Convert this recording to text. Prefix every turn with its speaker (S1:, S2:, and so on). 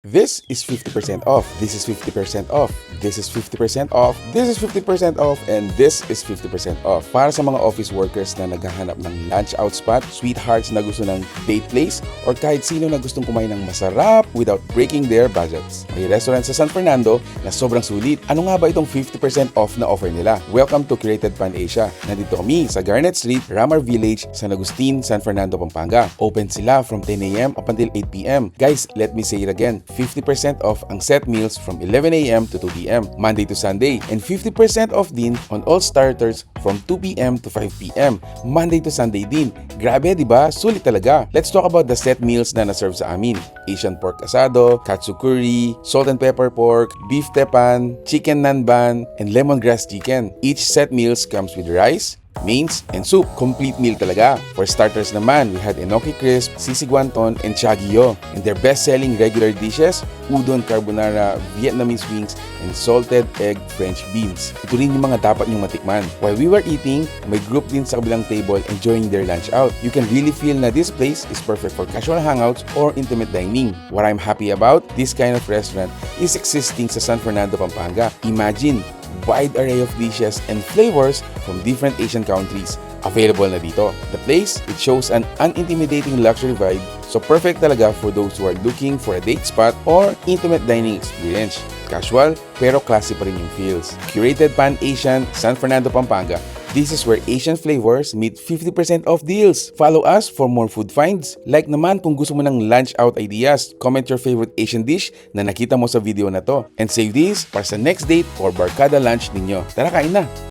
S1: This is 50% off. This is 50% off. This is 50% off. This is 50% off. And this is 50% off. Para sa mga office workers na naghahanap ng lunch out spot, sweethearts na gusto ng date place, or kahit sino na gustong kumain ng masarap without breaking their budgets. May restaurant sa San Fernando na sobrang sulit. Ano nga ba itong 50% off na offer nila? Welcome to Quirated Pan Asia. Nandito kami sa Garnet Street, Ramar Village, San Agustin, San Fernando, Pampanga. Open sila from 10 a.m. up until 8 p.m. Guys, let me say it again. 50% off ang set meals from 11 a.m. to 2 p.m. Monday to Sunday, and 50% off din on all starters from 2 p.m. to 5 p.m. Monday to Sunday din. Grabe, di ba? Sulit talaga. Let's talk about the set meals na na-serve sa amin. Asian pork asado, katsu curry, salt and pepper pork, beef tepan, chicken nanban, and lemongrass chicken. Each set meals comes with rice, mains, and soup. Complete meal talaga. For starters naman, we had enoki crisp, sisig wonton, and chagio. And their best-selling regular dishes, udon carbonara, Vietnamese wings, and salted egg French beans. Ito rin yung mga dapat nyong matikman. While we were eating, may group din sa kabilang table enjoying their lunch out. You can really feel na this place is perfect for casual hangouts or intimate dining. What I'm happy about, this kind of restaurant is existing sa San Fernando, Pampanga. Imagine, wide array of dishes and flavors from different Asian countries available na dito. The place, it shows an unintimidating luxury vibe, so perfect talaga for those who are looking for a date spot or intimate dining experience. Casual, pero classy pa rin yung feels. Curated Pan Asian, San Fernando, Pampanga. This is where Asian flavors meet 50% off deals. Follow us for more food finds. Like naman kung gusto mo ng lunch out ideas. Comment your favorite Asian dish na nakita mo sa video na to. And save this para sa next date or barkada lunch ninyo. Tara, kain na!